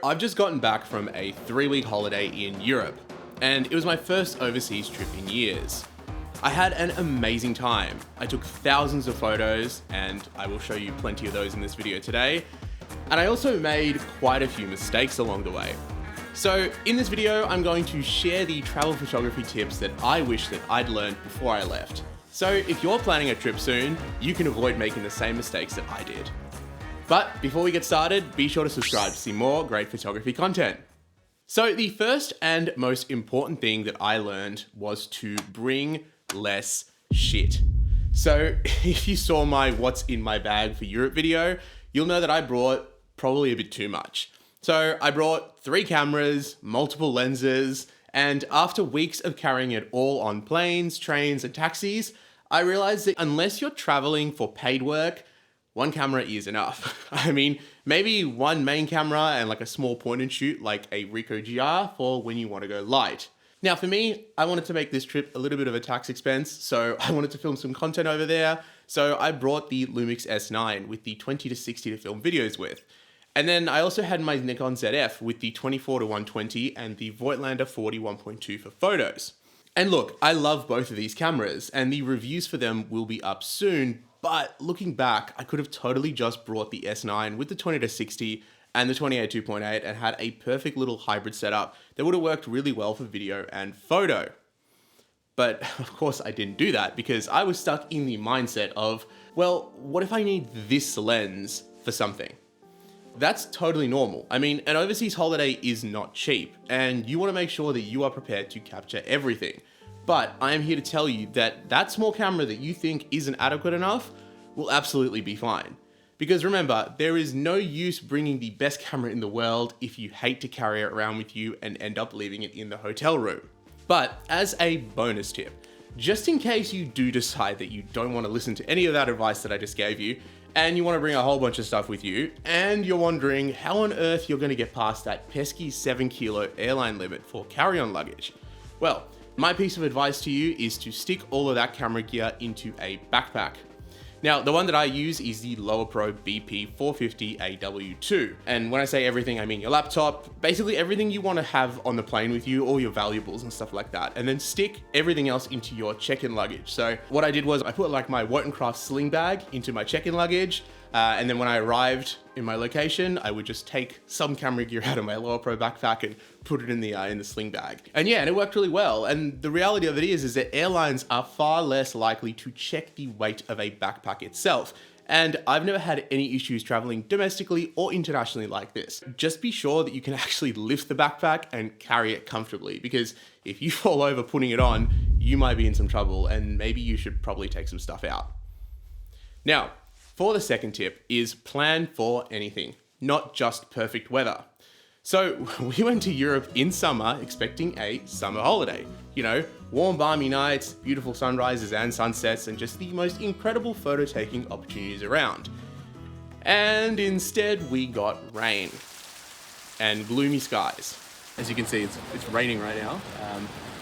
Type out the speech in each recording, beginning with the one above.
I've just gotten back from a 3-week holiday in Europe, and it was my first overseas trip in years. I had an amazing time. I took thousands of photos, and I will show you plenty of those in this video today. And I also made quite a few mistakes along the way. So in this video, I'm going to share the travel photography tips that I wish that I'd learned before I left. So if you're planning a trip soon, you can avoid making the same mistakes that I did. But before we get started, be sure to subscribe to see more great photography content. So the first and most important thing that I learned was to bring less shit. So if you saw my what's in my bag for Europe video, you'll know that I brought probably a bit too much. So I brought 3 cameras, multiple lenses, and after weeks of carrying it all on planes, trains, and taxis, I realized that unless you're traveling for paid work, one camera is enough. I mean, maybe one main camera and like a small point and shoot like a Ricoh GR for when you want to go light. Now for me, I wanted to make this trip a little bit of a tax expense, so I wanted to film some content over there. So I brought the Lumix S9 with the 20-60 to film videos with. And then I also had my Nikon ZF with the 24-120 and the Voigtlander 40-1.2 for photos. And look, I love both of these cameras and the reviews for them will be up soon. But looking back, I could have totally just brought the S9 with the 20-60 and the 28-2.8 and had a perfect little hybrid setup that would have worked really well for video and photo. But of course I didn't do that because I was stuck in the mindset of, well, what if I need this lens for something? That's totally normal. I mean, an overseas holiday is not cheap and you want to make sure that you are prepared to capture everything. But I am here to tell you that that small camera that you think isn't adequate enough will absolutely be fine. Because remember, there is no use bringing the best camera in the world if you hate to carry it around with you and end up leaving it in the hotel room. But as a bonus tip, just in case you do decide that you don't want to listen to any of that advice that I just gave you, and you want to bring a whole bunch of stuff with you, and you're wondering how on earth you're going to get past that pesky 7-kilo airline limit for carry-on luggage, well, my piece of advice to you is to stick all of that camera gear into a backpack. Now, the one that I use is the Lowepro BP 450 AW2. And when I say everything, I mean your laptop, basically everything you want to have on the plane with you, all your valuables and stuff like that. And then stick everything else into your check-in luggage. So what I did was I put like my Craft sling bag into my check-in luggage. And then when I arrived in my location, I would just take some camera gear out of my Lowepro backpack and put it in the sling bag. And yeah, and it worked really well. And the reality of it is that airlines are far less likely to check the weight of a backpack itself. And I've never had any issues traveling domestically or internationally like this. Just be sure that you can actually lift the backpack and carry it comfortably, because if you fall over putting it on, you might be in some trouble and maybe you should probably take some stuff out. Now, for the second tip is plan for anything, not just perfect weather. So we went to Europe in summer expecting a summer holiday. You know, warm, balmy nights, beautiful sunrises and sunsets, and just the most incredible photo taking opportunities around. And instead we got rain and gloomy skies. As you can see, it's raining right now.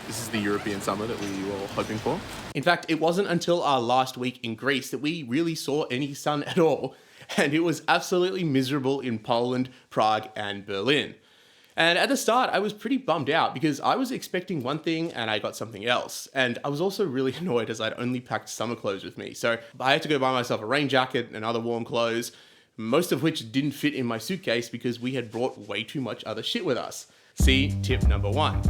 This is the European summer that we were all hoping for. In fact, it wasn't until our last week in Greece that we really saw any sun at all. And it was absolutely miserable in Poland, Prague, and Berlin. And at the start, I was pretty bummed out because I was expecting one thing and I got something else. And I was also really annoyed as I'd only packed summer clothes with me. So I had to go buy myself a rain jacket and other warm clothes, most of which didn't fit in my suitcase because we had brought way too much other shit with us. See tip number 1.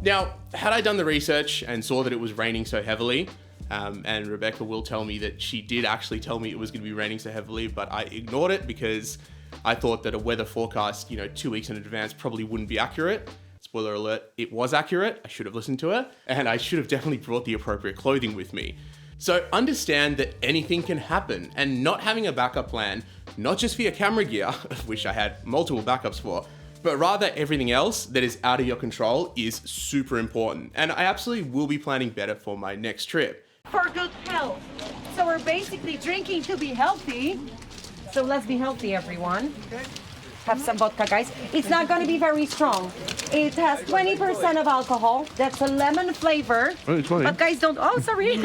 Now, had I done the research and saw that it was raining so heavily, and Rebecca will tell me that she did actually tell me it was going to be raining so heavily, but I ignored it because I thought that a weather forecast, 2 weeks in advance probably wouldn't be accurate. Spoiler alert, it was accurate. I should have listened to her, and I should have definitely brought the appropriate clothing with me. So understand that anything can happen, and not having a backup plan, not just for your camera gear, which I had multiple backups for, but rather everything else that is out of your control is super important. And I absolutely will be planning better for my next trip. For good health. So we're basically drinking to be healthy. So let's be healthy, everyone. have some vodka, guys. It's not going to be very strong. It has 20% of alcohol. That's a lemon flavor. Oh, it's funny. But guys, sorry.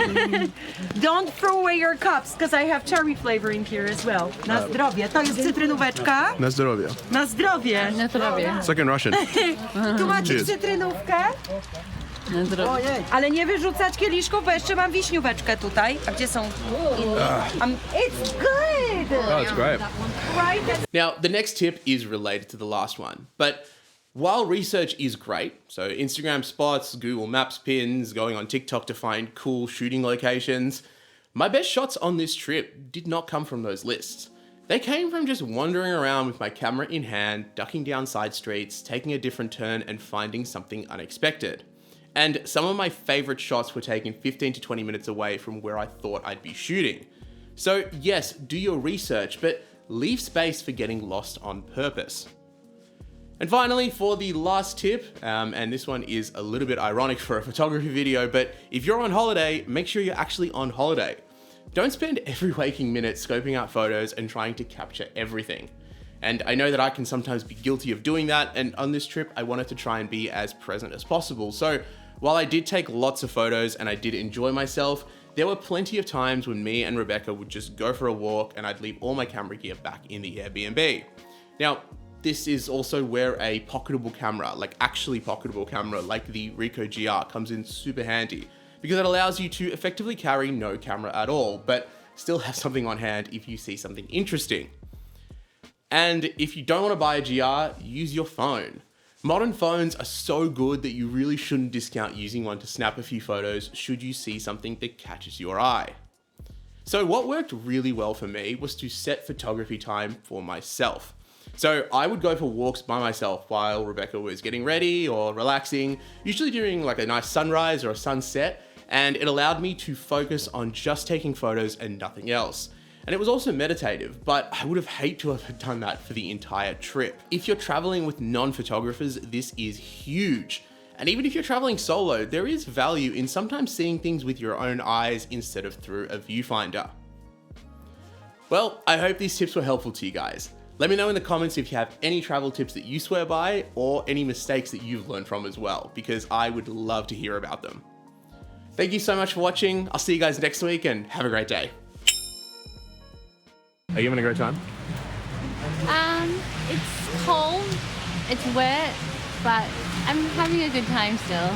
Don't throw away your cups, because I have cherry flavor in here as well. Na zdrowie. To jest cytrynóweczka. Na zdrowie. Na zdrowie. Na zdrowie. It's like in Russian. Tu macie Cheers. cytrynówkę. Na zdrowie. Ale nie wyrzucać kieliszków, bo jeszcze mam wiśnióweczkę tutaj. A gdzie są inne? It's good! Oh, it's great. Right? Now, the next tip is related to the last one, but while research is great, so Instagram spots, Google Maps pins, going on TikTok to find cool shooting locations, my best shots on this trip did not come from those lists. They came from just wandering around with my camera in hand, ducking down side streets, taking a different turn and finding something unexpected. And some of my favorite shots were taken 15 to 20 minutes away from where I thought I'd be shooting. So yes, do your research, but leave space for getting lost on purpose. And finally, for the last tip, and this one is a little bit ironic for a photography video, but if you're on holiday, make sure you're actually on holiday. Don't spend every waking minute scoping out photos and trying to capture everything. And I know that I can sometimes be guilty of doing that, and on this trip, I wanted to try and be as present as possible. So while I did take lots of photos and I did enjoy myself, there were plenty of times when me and Rebecca would just go for a walk and I'd leave all my camera gear back in the Airbnb. Now, this is also where a pocketable camera, like actually pocketable camera, like the Ricoh GR comes in super handy, because it allows you to effectively carry no camera at all, but still have something on hand if you see something interesting. And if you don't want to buy a GR, use your phone. Modern phones are so good that you really shouldn't discount using one to snap a few photos should you see something that catches your eye. So what worked really well for me was to set photography time for myself. So I would go for walks by myself while Rebecca was getting ready or relaxing, usually during like a nice sunrise or a sunset, and it allowed me to focus on just taking photos and nothing else. And it was also meditative, but I would have hated to have done that for the entire trip. If you're traveling with non-photographers, this is huge. And even if you're traveling solo, there is value in sometimes seeing things with your own eyes instead of through a viewfinder. Well, I hope these tips were helpful to you guys. Let me know in the comments if you have any travel tips that you swear by or any mistakes that you've learned from as well, because I would love to hear about them. Thank you so much for watching. I'll see you guys next week and have a great day. Are you having a great time? It's cold, it's wet, but I'm having a good time still.